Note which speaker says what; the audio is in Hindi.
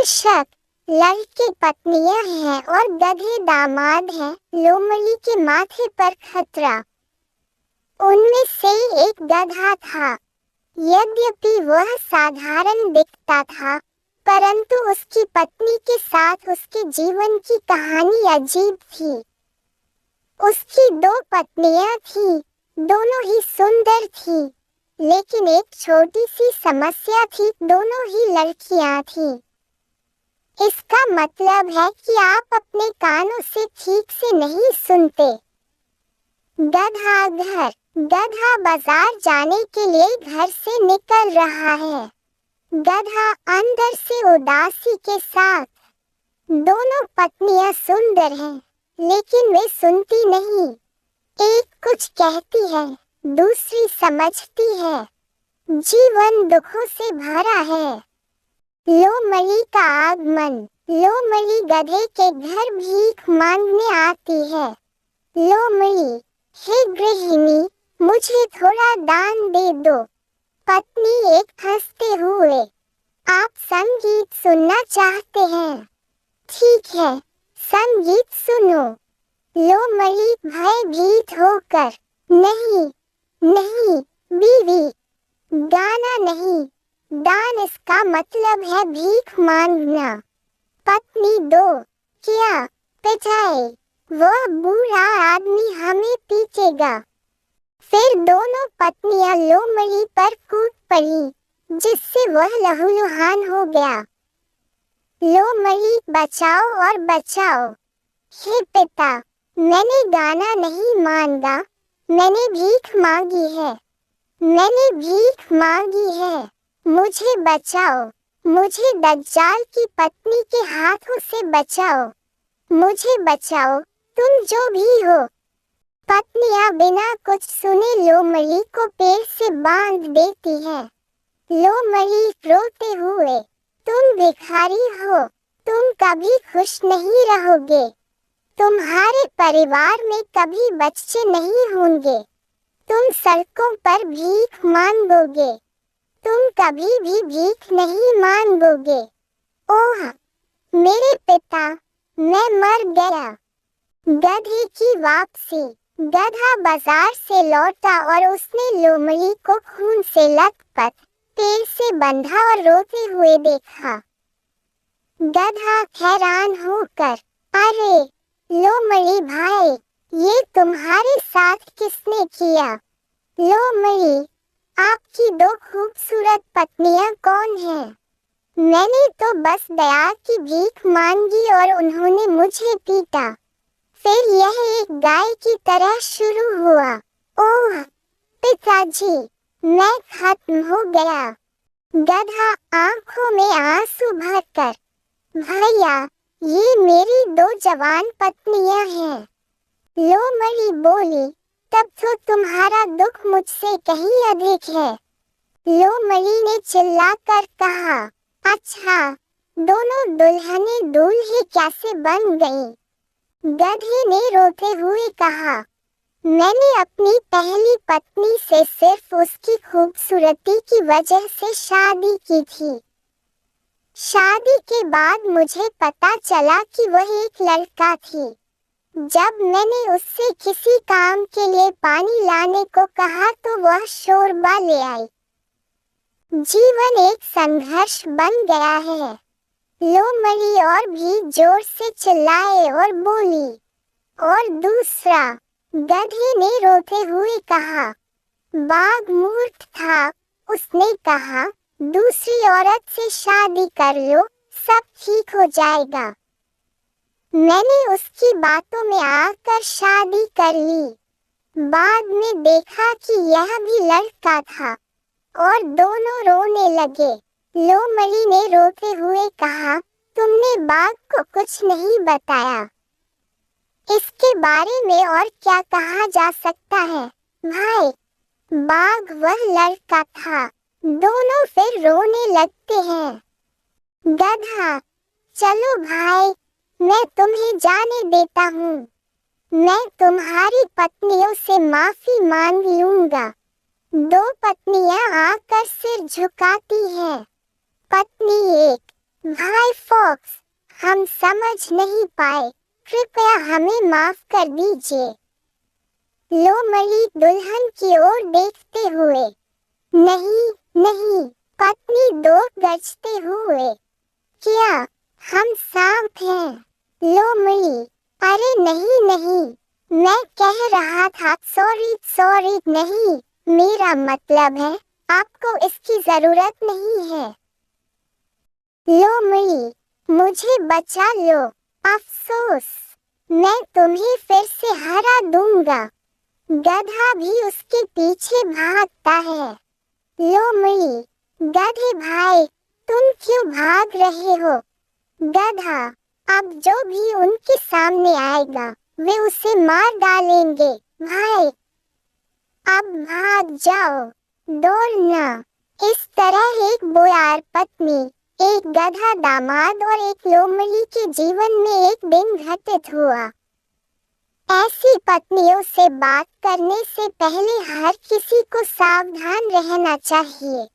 Speaker 1: बेशक लड़के पत्नियां हैं और गधे दामाद हैं, लोमड़ी के माथे पर खतरा। उनमें से एक गधा था। यद्यपि वह साधारण दिखता था, परंतु उसकी पत्नी के साथ उसके जीवन की कहानी अजीब थी। उसकी 2 पत्नियां थीं, दोनों ही सुंदर थीं, लेकिन एक छोटी सी समस्या थी, दोनों ही लड़कियां थीं। इसका मतलब है कि आप अपने कानों से ठीक से नहीं सुनते। गधा बाजार जाने के लिए घर से निकल रहा है। गधा अंदर से उदासी के साथ। दोनों पत्नियां सुंदर हैं, लेकिन वे सुनती नहीं। एक कुछ कहती है, दूसरी समझती है। जीवन दुखों से भरा है। लोमड़ी का आगमन। लोमड़ी गधे के घर भीख मांगने आती है। लोमड़ी, हे गृहिणी, मुझे थोड़ा दान दे दो। पत्नी एक हंसते हुए, आप संगीत सुनना चाहते हैं? ठीक है, संगीत सुनो। लोमड़ी भयभीत होकर, नहीं नहीं बीवी, गाना नहीं, दान, इसका मतलब है भीख मांगना। पत्नी 2, क्या पिटाई, वह बूढ़ा आदमी हमें पीटेगा। फिर दोनों पत्नियां लोमड़ी पर कूद पड़ी, जिससे वह लहूलुहान हो गया। लोमड़ी, बचाओ और बचाओ। हे पिता, मैंने गाना नहीं मांगा, मैंने भीख मांगी है। मैंने भीख मांगी है, मुझे बचाओ। मुझे दज्जाल की पत्नी के हाथों से बचाओ। मुझे बचाओ, तुम जो भी हो। पत्नियां बिना कुछ सुने लोमड़ी को पेड़ से बांध देती है। लोमड़ी रोते हुए, तुम भिखारी हो, तुम कभी खुश नहीं रहोगे। तुम्हारे परिवार में कभी बच्चे नहीं होंगे। तुम सड़कों पर भीख मांगोगे। तुम कभी भी भीख नहीं मांगोगे। ओह मेरे पिता, मैं मर गया। गधे की वापसी। गधा बाजार से लौटा और उसने लोमड़ी को खून से लथपथ पेड़ से बंधा और रोते हुए देखा। गधा हैरान होकर, अरे लोमड़ी भाई, ये तुम्हारे साथ किसने किया? लोमड़ी, आपकी 2 खूबसूरत पत्नियां कौन हैं? मैंने तो बस दया की भीख मांगी और उन्होंने मुझे पीटा। फिर यह एक गाय की तरह शुरू हुआ। ओह पिताजी, मैं खत्म हो गया। गधा आंखों में आंसू भरकर, भैया, ये मेरी 2 जवान पत्नियां हैं। लोमड़ी बोली, तब तो तुम्हारा दुख मुझसे कहीं अधिक है। लोमड़ी ने चिल्लाकर कहा, अच्छा, दोनों दुल्हनें दूल्हे कैसे बन गईं? गधे ने रोते हुए कहा, मैंने अपनी पहली पत्नी से सिर्फ उसकी खूबसूरती की वजह से शादी की थी। शादी के बाद मुझे पता चला कि वह एक लड़का थी। जब मैंने उससे किसी काम के लिए पानी लाने को कहा तो वह शोरबा ले आई। जीवन एक संघर्ष बन गया है। लोमड़ी और भी जोर से चिल्लाए और बोली। और दूसरा, गधे ने रोते हुए कहा, बाघ मूर्ख था, उसने कहा, दूसरी औरत से शादी कर लो, सब ठीक हो जाएगा। मैंने उसकी बातों में आकर शादी कर ली। बाद में देखा कि यह भी लड़का था और दोनों रोने लगे। लोमड़ी ने रोते हुए कहा, तुमने बाघ को कुछ नहीं बताया। इसके बारे में और क्या कहा जा सकता है? भाई, बाघ वह लड़का था। दोनों फिर रोने लगते हैं। गधा, चलो भाई, मैं तुम्हें जाने देता हूँ। मैं तुम्हारी पत्नियों से माफी मांग लूंगा। 2 पत्नियां आकर सिर झुकाती हैं। पत्नी 1, भाई फॉक्स, हम समझ नहीं पाए, कृपया हमें माफ कर दीजिए। लोमड़ी दुल्हन की ओर देखते हुए। नहीं नहीं, पत्नी दो गरजते हुए। क्या हम सांप हैं? लोमड़ी, अरे नहीं नहीं, मैं कह रहा था सॉरी सॉरी नहीं, मेरा मतलब है आपको इसकी जरूरत नहीं है। लोमड़ी, मुझे बचा लो, अफसोस, मैं तुम्हें फिर से हरा दूंगा। गधा भी उसके पीछे भागता है। लोमड़ी, गधे भाई, तुम क्यों भाग रहे हो? गधा, अब जो भी उनके सामने आएगा वे उसे मार डालेंगे। भाई, अब भाग जाओ, दौड़ना। इस तरह एक बोयार पत्नी, एक गधा दामाद और एक लोमड़ी के जीवन में एक दिन घटित हुआ। ऐसी पत्नियों से बात करने से पहले हर किसी को सावधान रहना चाहिए।